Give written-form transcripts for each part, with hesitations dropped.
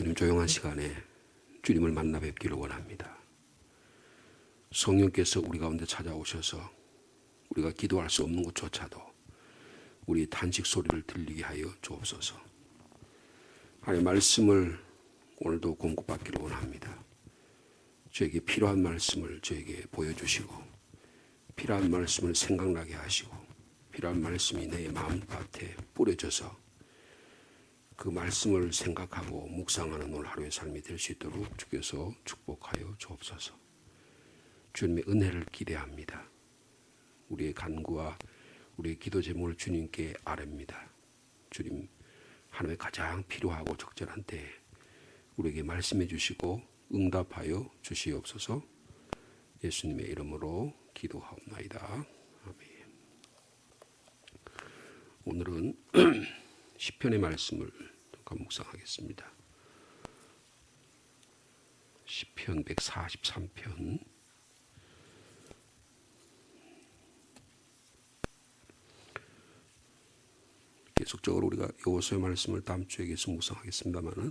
주님 조용한 시간에 주님을 만나 뵙기를 원합니다. 성령께서 우리 가운데 찾아오셔서 우리가 기도할 수 없는 곳조차도 우리 탄식 소리를 들리게 하여 주옵소서. 하나님의 말씀을 오늘도 공급받기를 원합니다. 저에게 필요한 말씀을 저에게 보여주시고 필요한 말씀을 생각나게 하시고 필요한 말씀이 내 마음밭에 뿌려져서 그 말씀을 생각하고 묵상하는 오늘 하루의 삶이 될 수 있도록 주께서 축복하여 주옵소서. 주님의 은혜를 기대합니다. 우리의 간구와 우리의 기도 제목을 주님께 아뢰입니다. 주님, 하나님의 가장 필요하고 적절한 때에 우리에게 말씀해 주시고 응답하여 주시옵소서. 예수님의 이름으로 기도하옵나이다. 아멘. 오늘은 시편의 말씀을 묵상하겠습니다. 시편 143편 계속적으로 우리가 여호수아의 말씀을 다음 주에 계속 묵상하겠습니다만은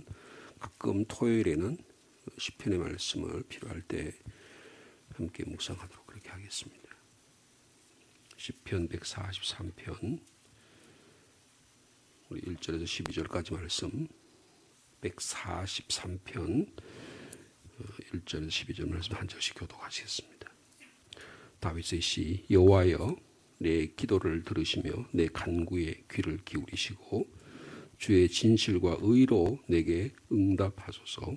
가끔 토요일에는 시편의 말씀을 필요할 때 함께 묵상하도록 그렇게 하겠습니다. 시편 143편 우리 1절에서 12절까지 말씀 143편 1절에서 12절 말씀 한 절씩 교독하시겠습니다. 다윗의 시 여호와여 내 기도를 들으시며 내 간구에 귀를 기울이시고 주의 진실과 의로 내게 응답하소서.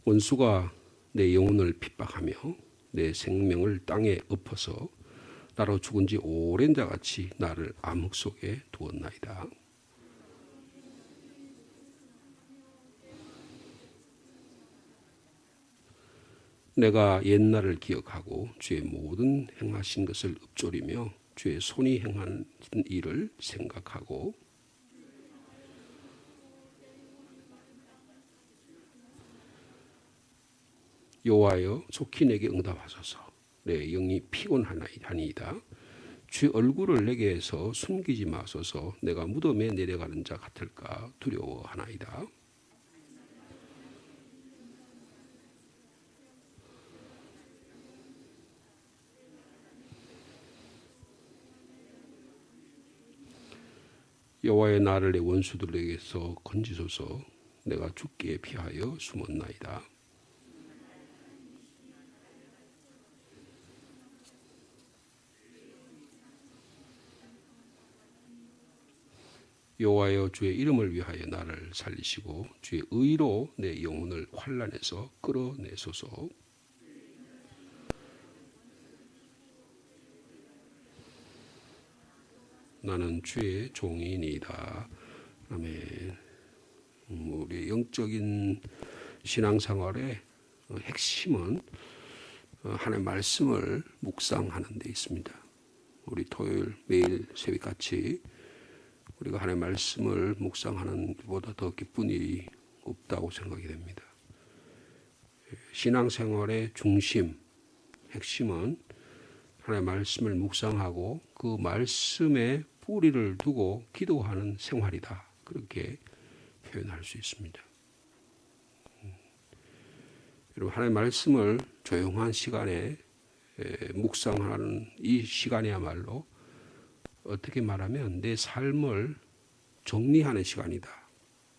원수가 내 영혼을 핍박하며 내 생명을 땅에 엎어서 나로 죽은 지 오랜 자같이 나를 암흑 속에 두었나이다. 내가 옛날을 기억하고 주의 모든 행하신 것을 읊조리며 주의 손이 행한 일을 생각하고 여호와여 속히 내게 응답하소서. 내 영이 피곤하나이다. 주의 얼굴을 내게서 숨기지 마소서. 내가 무덤에 내려가는 자 같을까 두려워하나이다. 여호와의 나를 내 원수들에게서 건지소서. 내가 죽기에 피하여 숨었나이다. 여호와여 주의 이름을 위하여 나를 살리시고 주의 의로 내 영혼을 환난에서 끌어내소서. 나는 주의 종이니이다. 아멘. 우리의 영적인 신앙생활의 핵심은 하나님의 말씀을 묵상하는 데 있습니다. 우리 토요일 매일 새벽같이 우리가 하나님의 말씀을 묵상하는 것보다 더 기쁜 일이 없다고 생각이 됩니다. 신앙생활의 중심, 핵심은 하나님의 말씀을 묵상하고 그 말씀에 뿌리를 두고 기도하는 생활이다. 그렇게 표현할 수 있습니다. 여러분, 하나님의 말씀을 조용한 시간에 묵상하는 이 시간이야말로 어떻게 말하면 내 삶을 정리하는 시간이다.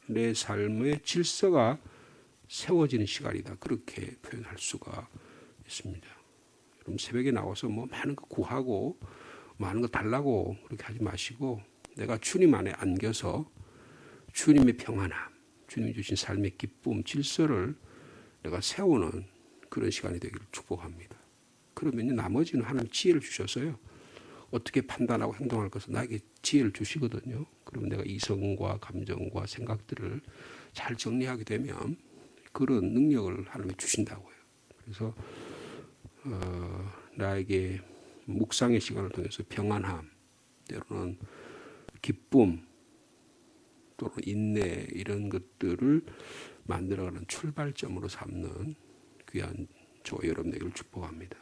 내 삶의 질서가 세워지는 시간이다. 그렇게 표현할 수가 있습니다. 여러분, 새벽에 나와서 많은 거 구하고 많은 거 달라고 그렇게 하지 마시고 내가 주님 안에 안겨서 주님의 평안함, 주님이 주신 삶의 기쁨, 질서를 내가 세우는 그런 시간이 되기를 축복합니다. 그러면 나머지는 하나님 지혜를 주셔서요. 어떻게 판단하고 행동할 것을 나에게 지혜를 주시거든요. 그러면 내가 이성과 감정과 생각들을 잘 정리하게 되면 그런 능력을 하나님이 주신다고요. 그래서 나에게 묵상의 시간을 통해서 평안함, 때로는 기쁨, 또는 인내 이런 것들을 만들어가는 출발점으로 삼는 귀한 저 여러분에게를 축복합니다.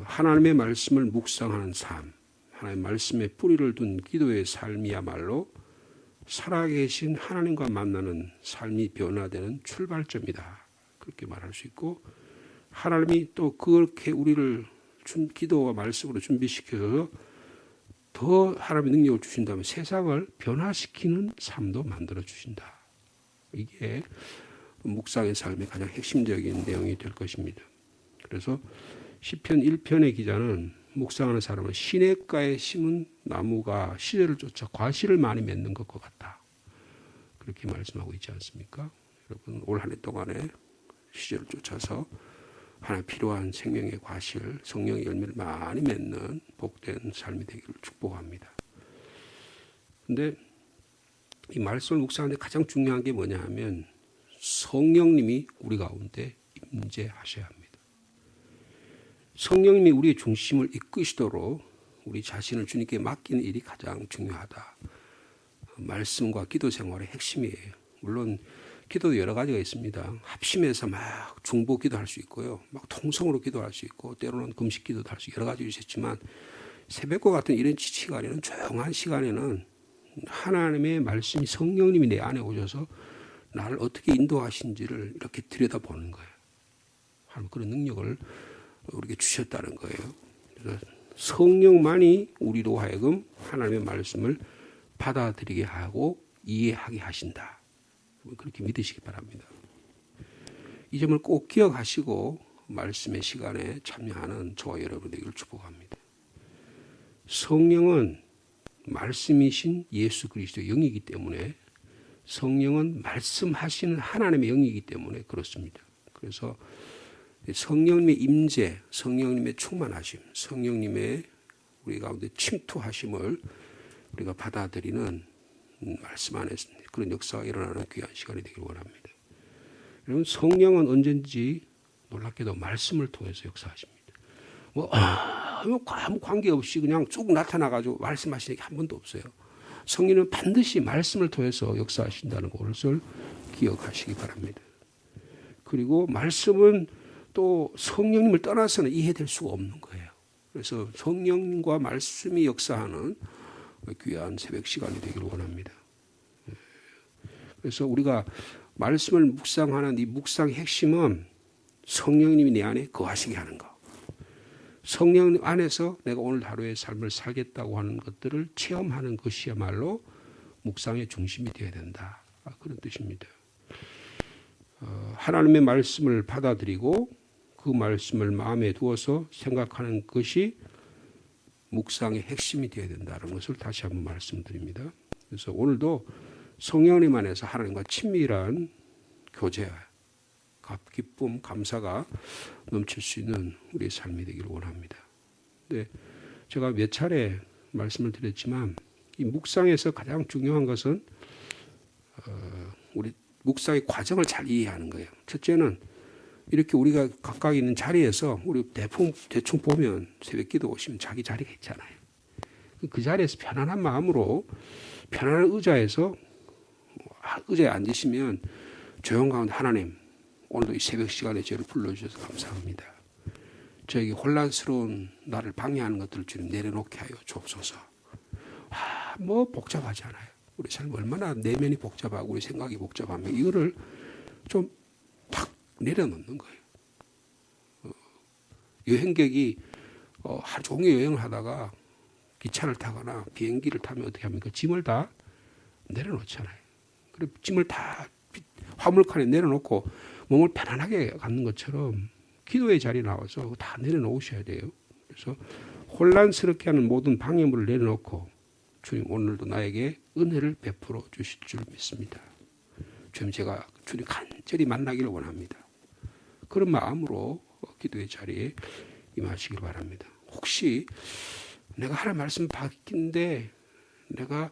하나님의 말씀을 묵상하는 삶, 하나님의 말씀에 뿌리를 둔 기도의 삶이야말로 살아계신 하나님과 만나는 삶이 변화되는 출발점이다. 그렇게 말할 수 있고, 하나님이 또 그렇게 우리를 기도와 말씀으로 준비시켜서 더 하나님의 능력을 주신다면 세상을 변화시키는 삶도 만들어 주신다. 이게 묵상의 삶의 가장 핵심적인 내용이 될 것입니다. 그래서 시편 1편의 기자는 묵상하는 사람은 시냇가에 심은 나무가 시절을 쫓아 과실을 많이 맺는 것과 같다. 그렇게 말씀하고 있지 않습니까? 여러분, 올 한 해 동안에 시절을 쫓아서 하나님 필요한 생명의 과실, 성령의 열매를 많이 맺는 복된 삶이 되기를 축복합니다. 그런데 이 말씀을 묵상하는데 가장 중요한 게 뭐냐 하면 성령님이 우리 가운데 임재하셔야 합니다. 성령님이 우리의 중심을 이끄시도록 우리 자신을 주님께 맡기는 일이 가장 중요하다. 말씀과 기도 생활의 핵심이에요. 물론 기도도 여러 가지가 있습니다. 합심해서 막 중보 기도할 수 있고요. 막 통성으로 기도할 수 있고 때로는 금식 기도도 할 수 있고 여러 가지 있었지만 새벽과 같은 이런 시간에는 조용한 시간에는 하나님의 말씀이 성령님이 내 안에 오셔서 나를 어떻게 인도하신지를 이렇게 들여다보는 거예요. 하나님 그런 능력을 우리에게 주셨다는 거예요. 그래서 성령만이 우리로 하여금 하나님의 말씀을 받아들이게 하고 이해하게 하신다. 그렇게 믿으시기 바랍니다. 이 점을 꼭 기억하시고 말씀의 시간에 참여하는 저와 여러분 되기를 축복합니다. 성령은 말씀이신 예수 그리스도의 영이기 때문에 성령은 말씀하시는 하나님의 영이기 때문에 그렇습니다. 그래서 성령님의 임재, 성령님의 충만하심, 성령님의 우리 가운데 침투하심을 우리가 받아들이는 말씀 안에서 그런 역사가 일어나는 귀한 시간이 되길 원합니다. 여러분, 성령은 언제든지 놀랍게도 말씀을 통해서 역사하십니다. 아무 관계없이 그냥 쭉 나타나가지고 말씀하시는 게 한 번도 없어요. 성령은 반드시 말씀을 통해서 역사하신다는 것을 기억하시기 바랍니다. 그리고 말씀은 또 성령님을 떠나서는 이해될 수가 없는 거예요. 그래서 성령과 말씀이 역사하는 귀한 새벽 시간이 되기를 원합니다. 그래서 우리가 말씀을 묵상하는 이 묵상의 핵심은 성령님이 내 안에 거하시게 하는 것. 성령 안에서 내가 오늘 하루의 삶을 살겠다고 하는 것들을 체험하는 것이야말로 묵상의 중심이 되어야 된다. 그런 뜻입니다. 하나님의 말씀을 받아들이고 그 말씀을 마음에 두어서 생각하는 것이 묵상의 핵심이 되어야 된다는 것을 다시 한번 말씀드립니다. 그래서 오늘도 성령님 안에서 하나님과 친밀한 교제, 기쁨, 감사가 넘칠 수 있는 우리의 삶이 되기를 원합니다. 근데 제가 몇 차례 말씀을 드렸지만 이 묵상에서 가장 중요한 것은 우리 묵상의 과정을 잘 이해하는 거예요. 첫째는 이렇게 우리가 각각 있는 자리에서 우리 대충 보면 새벽 기도 오시면 자기 자리가 있잖아요. 그 자리에서 편안한 마음으로 편안한 의자에 앉으시면 조용 가운데 하나님 오늘도 이 새벽 시간에 저를 불러주셔서 감사합니다. 저에게 혼란스러운 나를 방해하는 것들을 주님 내려놓게 하여 주옵소서. 뭐 복잡하지 않아요. 우리 삶 얼마나 내면이 복잡하고 우리 생각이 복잡하면 이거를 좀 탁 내려놓는 거예요. 여행객이 하루 종일 여행을 하다가 기차를 타거나 비행기를 타면 어떻게 합니까? 짐을 다 내려놓잖아요. 그리고 짐을 다 화물칸에 내려놓고 몸을 편안하게 갖는 것처럼 기도의 자리에 나와서 다 내려놓으셔야 돼요. 그래서 혼란스럽게 하는 모든 방해물을 내려놓고 주님 오늘도 나에게 은혜를 베풀어 주실 줄 믿습니다. 주님 제가 주님 간절히 만나기를 원합니다. 그런 마음으로 기도의 자리에 임하시길 바랍니다. 혹시 내가 하나님 말씀 받긴데 내가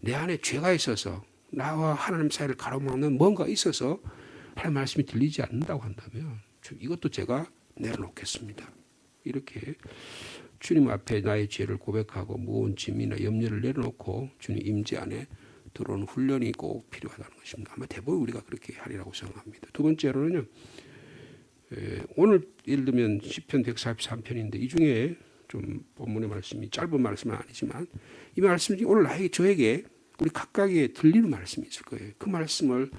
내 안에 죄가 있어서 나와 하나님 사이를 가로막는 뭔가 있어서 하나님 말씀이 들리지 않는다고 한다면 이것도 제가 내려놓겠습니다. 이렇게 주님 앞에 나의 죄를 고백하고 무거운 짐이나 염려를 내려놓고 주님 임재 안에 들어오는 훈련이 꼭 필요하다는 것입니다. 아마 대부분 우리가 그렇게 하리라고 생각합니다. 두 번째로는요. 오늘 예를 들면 시편 143편인데 이 중에 좀 본문의 말씀이 짧은 말씀은 아니지만 이 말씀이 오늘 저에게 우리 각각에 들리는 말씀이 있을 거예요. 그 말씀을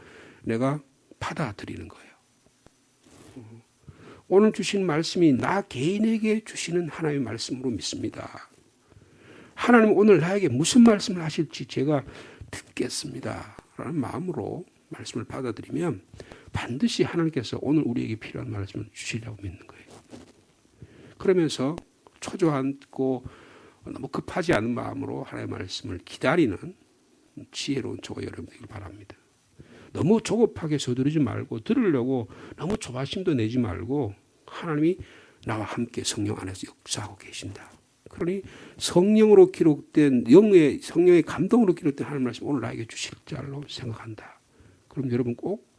내가 받아들이는 거예요. 오늘 주신 말씀이 나 개인에게 주시는 하나님의 말씀으로 믿습니다. 하나님 오늘 나에게 무슨 말씀을 하실지 제가 듣겠습니다 라는 마음으로 말씀을 받아들이면 반드시 하나님께서 오늘 우리에게 필요한 말씀을 주시려고 믿는 거예요. 그러면서 초조하고 너무 급하지 않은 마음으로 하나님의 말씀을 기다리는 지혜로운 저와 여러분 되길 바랍니다. 너무 조급하게 서두르지 말고 들으려고 너무 조바심도 내지 말고 하나님이 나와 함께 성령 안에서 역사하고 계신다. 그러니 성령으로 기록된 성령의 감동으로 기록된 하나님 말씀 오늘 나에게 주실 줄로 생각한다. 그럼 여러분 꼭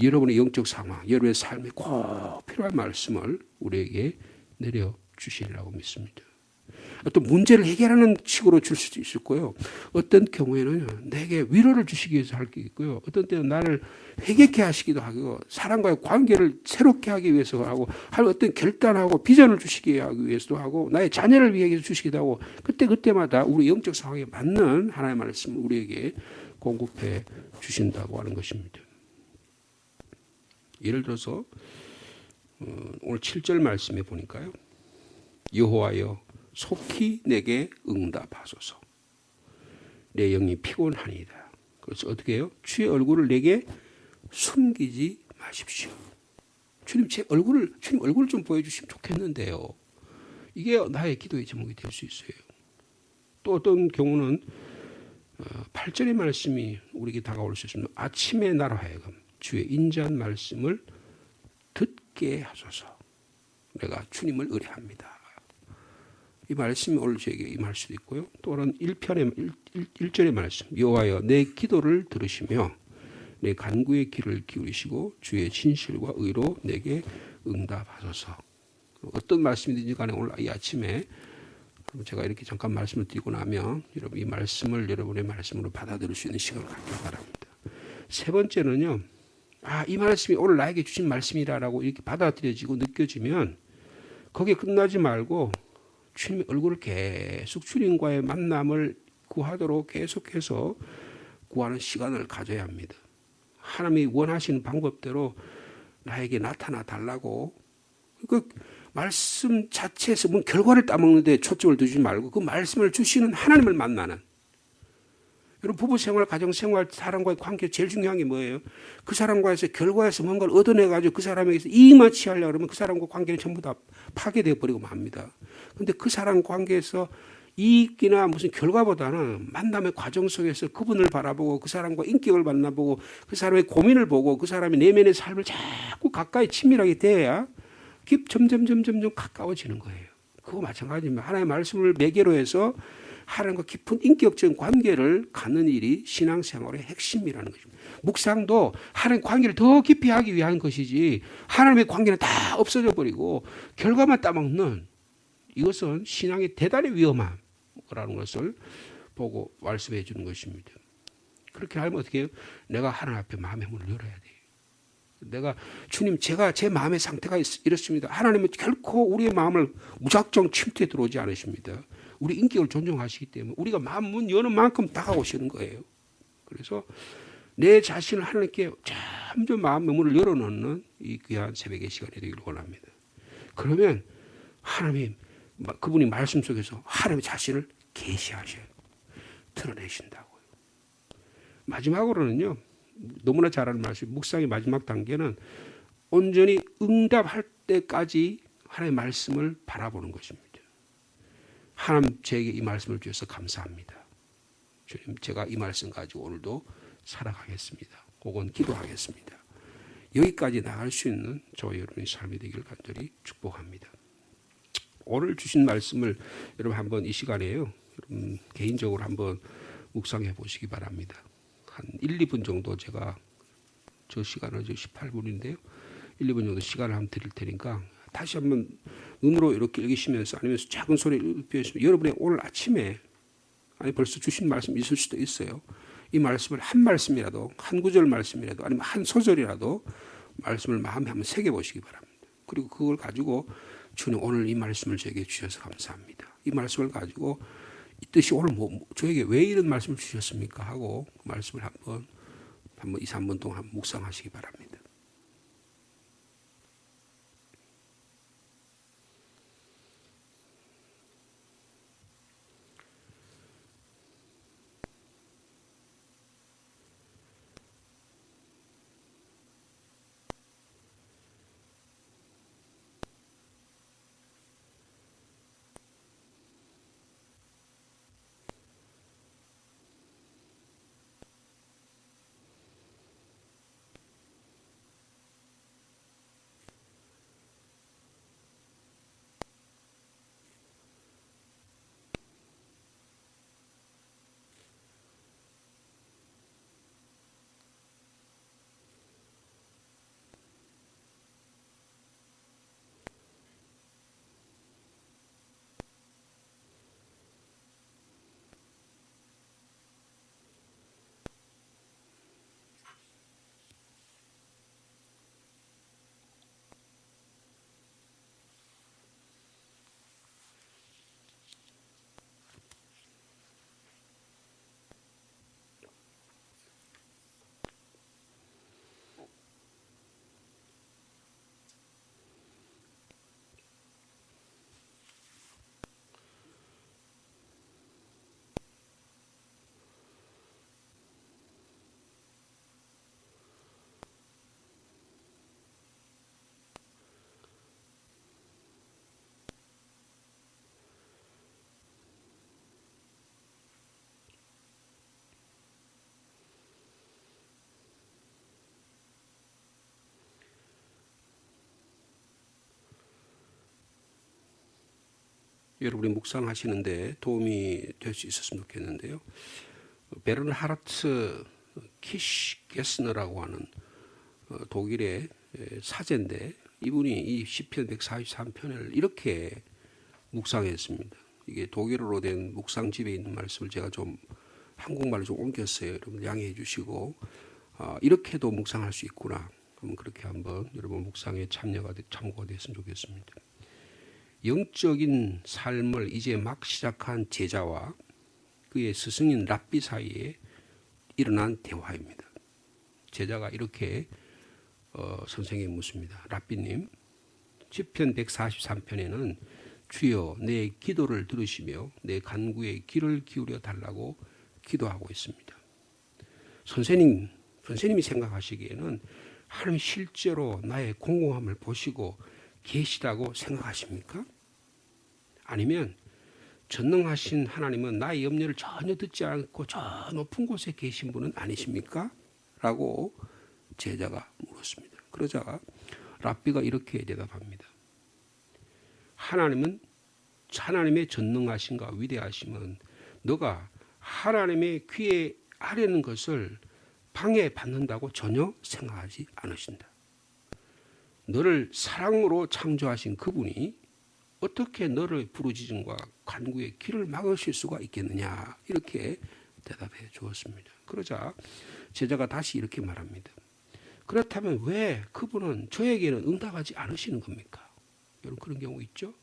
여러분의 영적 상황, 여러분의 삶에 꼭 필요한 말씀을 우리에게 내려주시리라고 믿습니다. 어떤 문제를 해결하는 식으로 줄 수도 있을 거예요. 어떤 경우에는 내게 위로를 주시기 위해서 할 게 있고요. 어떤 때는 나를 회개케 하시기도 하고 사람과의 관계를 새롭게 하기 위해서 하고 할 어떤 결단하고 비전을 주시기 위해서도 하고 나의 자녀를 위해 주시기도 하고 그때마다 우리 영적 상황에 맞는 하나님의 말씀을 우리에게 공급해 주신다고 하는 것입니다. 예를 들어서 오늘 7절 말씀에 보니까요. 여호와여 속히 내게 응답하소서. 내 영이 피곤하니이다. 그래서 어떻게 해요? 주의 얼굴을 내게 숨기지 마십시오. 주님 얼굴을 좀 보여주시면 좋겠는데요. 이게 나의 기도의 제목이 될 수 있어요. 또 어떤 경우는 8절의 말씀이 우리에게 다가올 수 있습니다. 아침에 나로 하여금 주의 인자한 말씀을 듣게 하소서. 내가 주님을 의뢰합니다. 이 말씀이 오늘 저에게 임할 수도 있고요. 또는 1절의 말씀. 여호와여 내 기도를 들으시며 내 간구의 귀를 기울이시고 주의 진실과 의로 내게 응답하소서. 어떤 말씀이든지 간에 오늘 이 아침에 제가 이렇게 잠깐 말씀을 드리고 나면 여러분 이 말씀을 여러분의 말씀으로 받아들일 수 있는 시간을 갖기 바랍니다. 세 번째는요. 이 말씀이 오늘 나에게 주신 말씀이라고 이렇게 받아들여지고 느껴지면 거기에 끝나지 말고 주님의 얼굴을 계속 주님과의 만남을 구하도록 계속해서 구하는 시간을 가져야 합니다. 하나님이 원하시는 방법대로 나에게 나타나 달라고 그 말씀 자체에서 뭔 결과를 따먹는데 초점을 두지 말고 그 말씀을 주시는 하나님을 만나는 여러분 부부생활, 가정생활, 사람과의 관계 제일 중요한 게 뭐예요? 그 사람과에서 결과에서 뭔가를 얻어내가지고 그 사람에게서 이익만 취하려고 그러면 그 사람과 관계는 전부 다 파괴되어 버리고 맙니다. 그런데 그 사람 관계에서 이익이나 무슨 결과보다는 만남의 과정 속에서 그분을 바라보고 그 사람과 인격을 만나보고 그 사람의 고민을 보고 그 사람의 내면의 삶을 자꾸 가까이 친밀하게 대해야 점점 가까워지는 거예요. 그거 마찬가지입니다. 하나님의 말씀을 매개로 해서 하나님과 깊은 인격적인 관계를 갖는 일이 신앙생활의 핵심이라는 것입니다. 묵상도 하나님 관계를 더 깊이 하기 위한 것이지 하나님의 관계는 다 없어져 버리고 결과만 따먹는 이것은 신앙의 대단히 위험함이라는 것을 보고 말씀해 주는 것입니다. 그렇게 하면 어떻게 해요? 내가 하나님 앞에 마음의 문을 열어야 돼요. 내가 주님 제가 제 마음의 상태가 이렇습니다. 하나님은 결코 우리의 마음을 무작정 침투해 들어오지 않으십니다. 우리 인격을 존중하시기 때문에 우리가 마음 문 여는 만큼 다가오시는 거예요. 그래서 내 자신을 하나님께 점점 마음의 문을 열어놓는 이 귀한 새벽의 시간이 되기를 원합니다. 그러면 하나님 그분이 말씀 속에서 하나님의 자신을 계시하셔요. 드러내신다고요. 마지막으로는요. 너무나 잘 아는 말씀 묵상의 마지막 단계는 온전히 응답할 때까지 하나님의 말씀을 바라보는 것입니다. 하나님 제게 이 말씀을 주셔서 감사합니다. 주님 제가 이 말씀 가지고 오늘도 살아가겠습니다. 혹은 기도하겠습니다. 여기까지 나갈 수 있는 저와 여러분의 삶이 되기를 간절히 축복합니다. 오늘 주신 말씀을 여러분 한번 이 시간에요. 여러분 개인적으로 한번 묵상해 보시기 바랍니다. 한 1, 2분 정도 제가 저 시간은 18분인데요. 1, 2분 정도 시간을 한번 드릴 테니까 다시 한번 눈으로 이렇게 읽으시면서 아니면 작은 소리를 읽으시면 여러분의 오늘 아침에 아니 벌써 주신 말씀 있을 수도 있어요. 이 말씀을 한 말씀이라도 한 구절 말씀이라도 아니면 한 소절이라도 말씀을 마음에 한번 새겨보시기 바랍니다. 그리고 그걸 가지고 주님 오늘 이 말씀을 저에게 주셔서 감사합니다. 이 말씀을 가지고 이 뜻이 오늘 저에게 왜 이런 말씀을 주셨습니까? 하고 그 말씀을 한번 2, 3분 동안 묵상하시기 바랍니다. 여러분이 묵상하시는데 도움이 될 수 있었으면 좋겠는데요. 베르하르트 키시게스너라고 하는 독일의 사제인데 이분이 이 시편 143편을 이렇게 묵상했습니다. 이게 독일어로 된 묵상집에 있는 말씀을 제가 좀 한국말로 좀 옮겼어요. 여러분 양해해 주시고 이렇게도 묵상할 수 있구나. 그럼 그렇게 한번 여러분 묵상에 참고가 됐으면 좋겠습니다. 영적인 삶을 이제 막 시작한 제자와 그의 스승인 랍비 사이에 일어난 대화입니다. 제자가 이렇게 선생님이 묻습니다. 랍비님, 시편 143편에는 주여 내 기도를 들으시며 내 간구에 귀를 기울여 달라고 기도하고 있습니다. 선생님이 생각하시기에는 하나님 실제로 나의 공공함을 보시고 계시다고 생각하십니까? 아니면 전능하신 하나님은 나의 염려를 전혀 듣지 않고 저 높은 곳에 계신 분은 아니십니까? 라고 제자가 물었습니다. 그러자 랍비가 이렇게 대답합니다. 하나님의 전능하심과 위대하심은 너가 하나님의 귀에 하려는 것을 방해받는다고 전혀 생각하지 않으신다. 너를 사랑으로 창조하신 그분이 어떻게 너를 부르짖음과 간구에 귀를 막으실 수가 있겠느냐 이렇게 대답해 주었습니다. 그러자 제자가 다시 이렇게 말합니다. 그렇다면 왜 그분은 저에게는 응답하지 않으시는 겁니까? 여러분 그런 경우 있죠?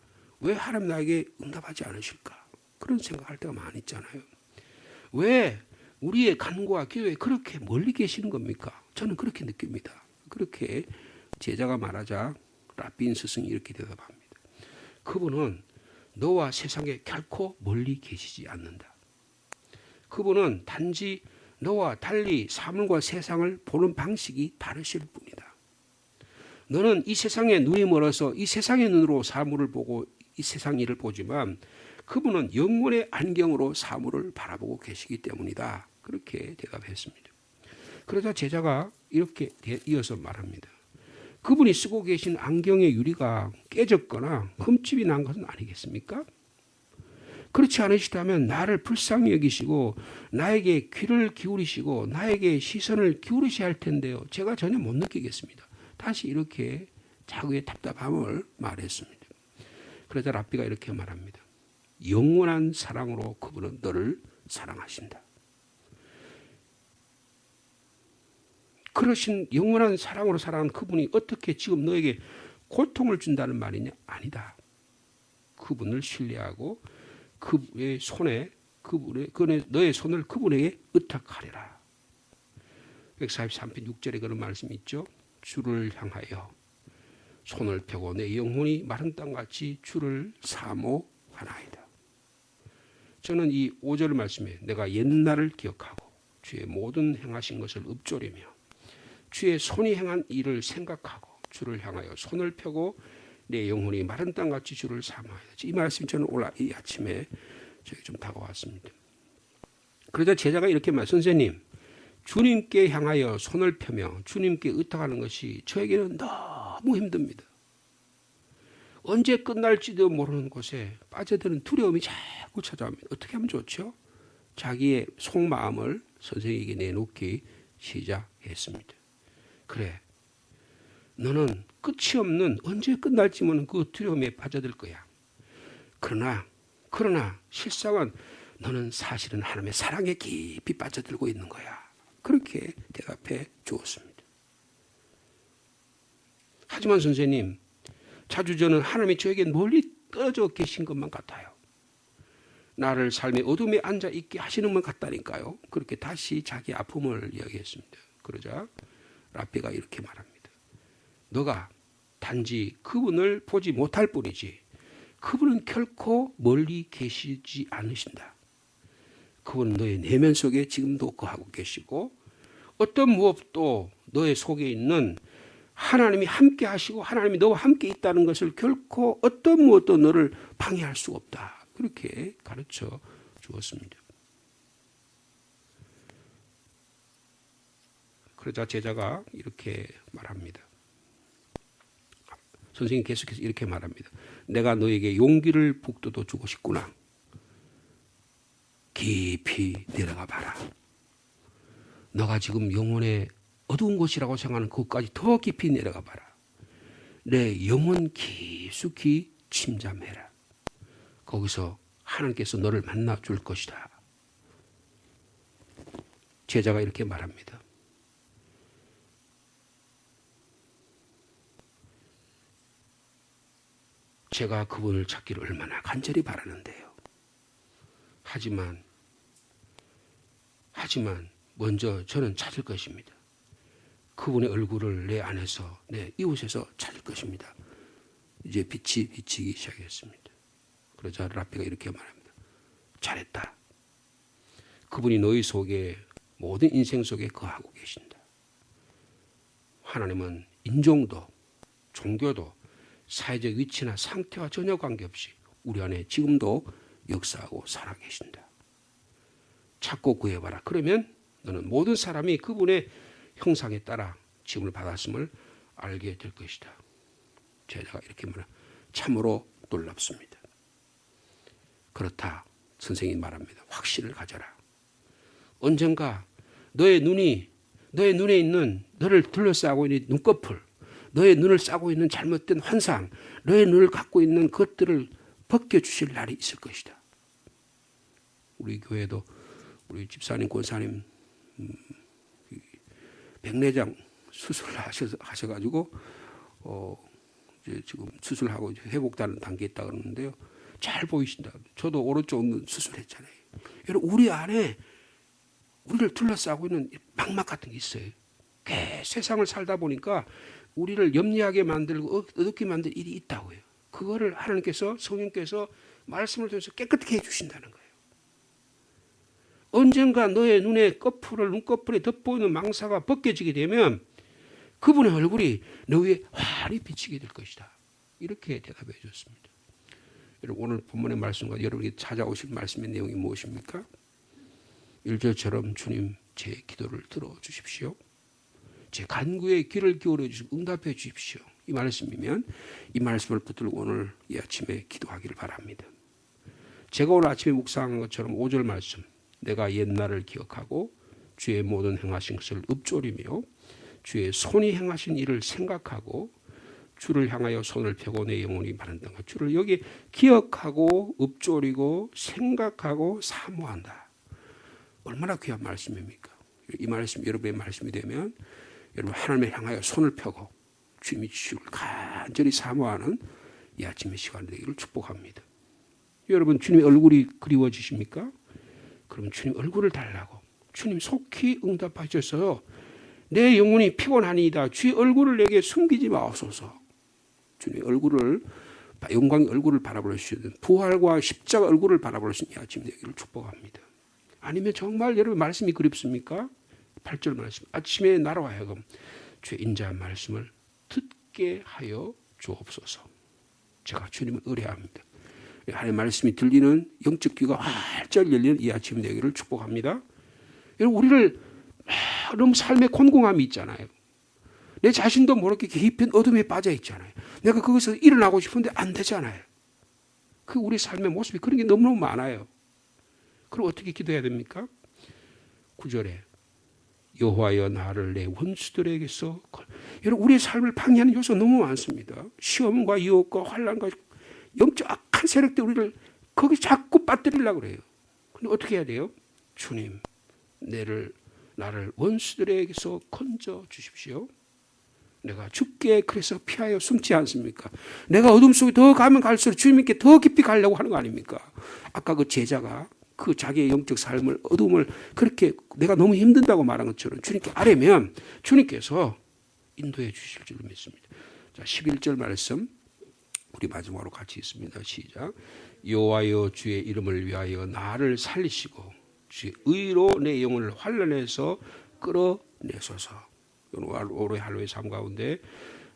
왜 하나님 나에게 응답하지 않으실까? 그런 생각할 때가 많이 있잖아요. 왜 우리의 간구와 기도에 그렇게 멀리 계시는 겁니까? 저는 그렇게 느낍니다. 그렇게 제자가 말하자 랍빈 스승이 이렇게 대답합니다. 그분은 너와 세상에 결코 멀리 계시지 않는다. 그분은 단지 너와 달리 사물과 세상을 보는 방식이 다르실 뿐이다. 너는 이 세상에 눈이 멀어서 이 세상의 눈으로 사물을 보고 이 세상 일을 보지만 그분은 영혼의 안경으로 사물을 바라보고 계시기 때문이다. 그렇게 대답했습니다. 그러자 제자가 이렇게 이어서 말합니다. 그분이 쓰고 계신 안경의 유리가 깨졌거나 흠집이 난 것은 아니겠습니까? 그렇지 않으시다면 나를 불쌍히 여기시고 나에게 귀를 기울이시고 나에게 시선을 기울이셔야 할 텐데요. 제가 전혀 못 느끼겠습니다. 다시 이렇게 자기의 답답함을 말했습니다. 그러자 랍비가 이렇게 말합니다. 영원한 사랑으로 그분은 너를 사랑하신다. 그러신 영원한 사랑으로 사랑하는 그분이 어떻게 지금 너에게 고통을 준다는 말이냐? 아니다. 그분을 신뢰하고 그의 손에 너의 손을 그분에게 의탁하리라. 143편 6절에 그런 말씀이 있죠. 주를 향하여 손을 펴고 내 영혼이 마른 땅같이 주를 사모하나이다. 저는 이 5절 말씀에 내가 옛날을 기억하고 주의 모든 행하신 것을 읊조리며 주의 손이 행한 일을 생각하고 주를 향하여 손을 펴고 내 영혼이 마른 땅같이 주를 사모하이다. 이 말씀이 저는 오늘 이 아침에 저에게 좀 다가왔습니다. 그러자 제자가 이렇게 말, 선생님, 주님께 향하여 손을 펴며 주님께 의탁하는 것이 저에게는 너무 힘듭니다. 언제 끝날지도 모르는 곳에 빠져드는 두려움이 자꾸 찾아옵니다. 어떻게 하면 좋죠? 자기의 속마음을 선생에게 내놓기 시작했습니다. 그래, 너는 끝이 없는 언제 끝날지 모르는 그 두려움에 빠져들 거야. 그러나 실상은 너는 사실은 하나님의 사랑에 깊이 빠져들고 있는 거야. 그렇게 대답해 주었습니다. 하지만 선생님, 자주 저는 하나님이 저에게 멀리 떨어져 계신 것만 같아요. 나를 삶의 어둠에 앉아 있게 하시는 것 같다니까요. 그렇게 다시 자기 아픔을 이야기했습니다. 그러자 랍비가 이렇게 말합니다. 너가 단지 그분을 보지 못할 뿐이지 그분은 결코 멀리 계시지 않으신다. 그분은 너의 내면 속에 지금도 거하고 계시고 어떤 무엇도 너의 속에 있는 하나님이 함께 하시고 하나님이 너와 함께 있다는 것을 결코 어떤 무엇도 너를 방해할 수가 없다. 그렇게 가르쳐 주었습니다. 그러자 제자가 이렇게 말합니다. 선생님이 계속해서 이렇게 말합니다. 내가 너에게 용기를 북돋워 주고 싶구나. 깊이 내려가 봐라. 너가 지금 영혼의 어두운 곳이라고 생각하는 그것까지 더 깊이 내려가 봐라. 내 영혼 깊숙이 침잠해라. 거기서 하나님께서 너를 만나 줄 것이다. 제자가 이렇게 말합니다. 제가 그분을 찾기를 얼마나 간절히 바라는데요. 하지만 먼저 저는 찾을 것입니다. 그분의 얼굴을 내 안에서, 내 이웃에서 찾을 것입니다. 이제 빛이 비치기 시작했습니다. 그러자 랍비가 이렇게 말합니다. 잘했다. 그분이 너희 속에 모든 인생 속에 거하고 계신다. 하나님은 인종도 종교도 사회적 위치나 상태와 전혀 관계없이 우리 안에 지금도 역사하고 살아계신다. 찾고 구해봐라. 그러면 너는 모든 사람이 그분의 형상에 따라 지음을 받았음을 알게 될 것이다. 제자가 이렇게 말합니다. 참으로 놀랍습니다. 그렇다. 선생님이 말합니다. 확신을 가져라. 언젠가 너의 눈에 있는 너를 둘러싸고 있는 눈꺼풀, 너의 눈을 싸고 있는 잘못된 환상, 너의 눈을 갖고 있는 것들을 벗겨주실 날이 있을 것이다. 우리 교회도 우리 집사님, 권사님 백내장 수술하셔가지고 이제 지금 수술하고 이제 회복되는 단계에 있다 그러는데요. 잘 보이신다. 저도 오른쪽 눈 수술했잖아요. 여러분 우리 안에 우리를 둘러싸고 있는 망막 같은 게 있어요. 세상을 살다 보니까 우리를 염려하게 만들고 어둡게 만들 일이 있다고요. 그거를 하나님께서 성령께서 말씀을 통해서 깨끗하게 해주신다는 거예요. 언젠가 너의 눈꺼풀에 덮어있는 망사가 벗겨지게 되면 그분의 얼굴이 너 위에 환히 비치게 될 것이다. 이렇게 대답해 주셨습니다. 여러분 오늘 본문의 말씀과 여러분이 찾아오실 말씀의 내용이 무엇입니까? 1절처럼 주님 제 기도를 들어주십시오. 제 간구에 귀를 기울여 주시고 응답해 주십시오. 이 말씀이면 이 말씀을 붙들고 오늘 이 아침에 기도하기를 바랍니다. 제가 오늘 아침에 묵상한 것처럼 5절 말씀 내가 옛날을 기억하고 주의 모든 행하신 것을 읊조리며 주의 손이 행하신 일을 생각하고 주를 향하여 손을 펴고 내 영혼이 마른다. 주를 여기 기억하고 읊조리고 생각하고 사모한다. 얼마나 귀한 말씀입니까? 이 말씀 여러분의 말씀이 되면 여러분 하나님을 향하여 손을 펴고 주님이 주시기를 간절히 사모하는 이 아침의 시간 되기를 축복합니다. 여러분, 주님의 얼굴이 그리워지십니까? 그럼 주님 얼굴을 달라고 주님 속히 응답하셔서 내 영혼이 피곤하니이다. 주의 얼굴을 내게 숨기지 마옵소서. 주님의 얼굴을, 영광의 얼굴을 바라볼 수 있는, 부활과 십자가 얼굴을 바라볼 수 있는 이 아침 되기를 축복합니다. 아니면 정말 여러분 말씀이 그립습니까? 8절 말씀, 아침에 나로 하여금 주의 인자한 말씀을 듣게 하여 주옵소서. 제가 주님을 의뢰합니다. 하나님의 말씀이 들리는 영적 귀가 활짝 열리는 이 아침 되기를 축복합니다. 여러분, 우리를 너무 삶의 곤궁함이 있잖아요. 내 자신도 모르게 깊은 어둠에 빠져 있잖아요. 내가 거기서 일어나고 싶은데 안 되잖아요. 그 우리 삶의 모습이 그런 게 너무너무 많아요. 그럼 어떻게 기도해야 됩니까? 9절에 여호와여 나를 내 원수들에게서, 여러분 우리의 삶을 방해하는 요소 너무 많습니다. 시험과 유혹과 환난과 영적 악한 세력들 우리를 거기 자꾸 빠뜨리려고 그래요. 근데 어떻게 해야 돼요? 주님, 나를 원수들에게서 건져 주십시오. 내가 죽게 그래서 피하여 숨지 않습니까? 내가 어둠 속에 더 가면 갈수록 주님께 더 깊이 가려고 하는 거 아닙니까? 아까 그 제자가 그 자기의 영적 삶을, 어둠을 그렇게 내가 너무 힘든다고 말한 것처럼 주님께 아뢰면 주님께서 인도해 주실 줄 믿습니다. 자, 11절 말씀 우리 마지막으로 같이 있습니다. 시작. 여호와여 주의 이름을 위하여 나를 살리시고 주의 의로 내 영혼을 환난에서 끌어내소서. 오래 할로의 삶 가운데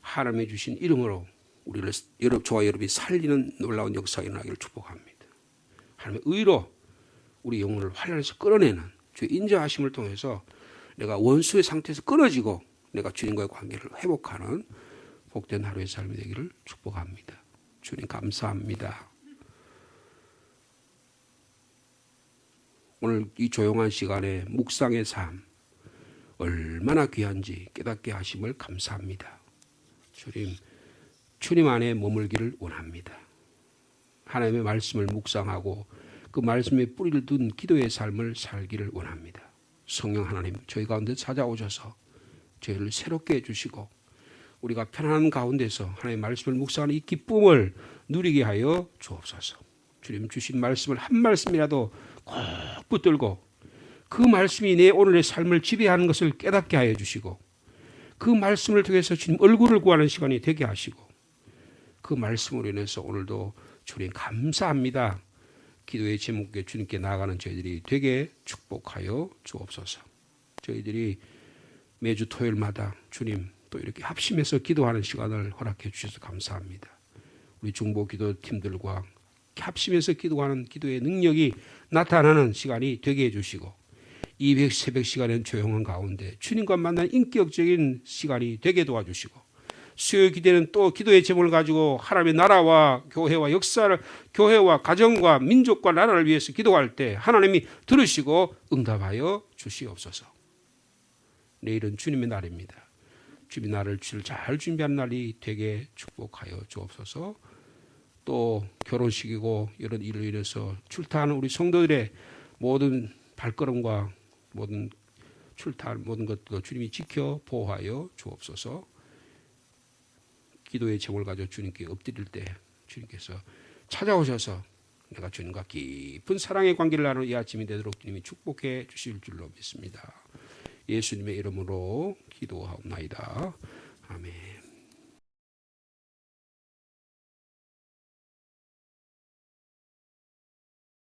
하나님이 주신 이름으로 우리를, 저와 여러분이 살리는 놀라운 역사가 일어나기를 축복합니다. 하나님의 의로 우리 영혼을 환난에서 끌어내는 주의 인자하심을 통해서 내가 원수의 상태에서 끊어지고 내가 주님과의 관계를 회복하는 복된 하루의 삶이 되기를 축복합니다. 주님 감사합니다. 오늘 이 조용한 시간에 묵상의 삶 얼마나 귀한지 깨닫게 하심을 감사합니다. 주님 안에 머물기를 원합니다. 하나님의 말씀을 묵상하고 그 말씀에 뿌리를 둔 기도의 삶을 살기를 원합니다. 성령 하나님, 저희 가운데 찾아오셔서 저희를 새롭게 해주시고 우리가 편안한 가운데서 하나님의 말씀을 묵상하는 이 기쁨을 누리게 하여 주옵소서. 주님 주신 말씀을 한 말씀이라도 꼭 붙들고 그 말씀이 내 오늘의 삶을 지배하는 것을 깨닫게 하여 주시고 그 말씀을 통해서 주님 얼굴을 구하는 시간이 되게 하시고 그 말씀으로 인해서 오늘도 주님 감사합니다. 기도의 제목에 주님께 나아가는 저희들이 되게 축복하여 주옵소서. 저희들이 매주 토요일마다 주님 또 이렇게 합심해서 기도하는 시간을 허락해 주셔서 감사합니다. 우리 중보 기도팀들과 합심해서 기도하는 기도의 능력이 나타나는 시간이 되게 해주시고 이 새벽 시간엔 조용한 가운데 주님과 만난 인격적인 시간이 되게 도와주시고 수요 기대는 또 기도의 제목을 가지고 하나님의 나라와 교회와 역사를, 교회와 가정과 민족과 나라를 위해서 기도할 때 하나님이 들으시고 응답하여 주시옵소서. 내일은 주님의 날입니다. 주님의 날을 잘 준비한 날이 되게 축복하여 주옵소서. 또 결혼식이고 이런 일로 인해서 출타하는 우리 성도들의 모든 발걸음과 모든 출타할 모든 것도 주님이 지켜 보호하여 주옵소서. 기도의 제목을 가지고 주님께 엎드릴 때 주님께서 찾아오셔서 내가 주님과 깊은 사랑의 관계를 나누는 이 아침이 되도록 주님이 축복해 주실 줄로 믿습니다. 예수님의 이름으로 기도하옵나이다. 아멘.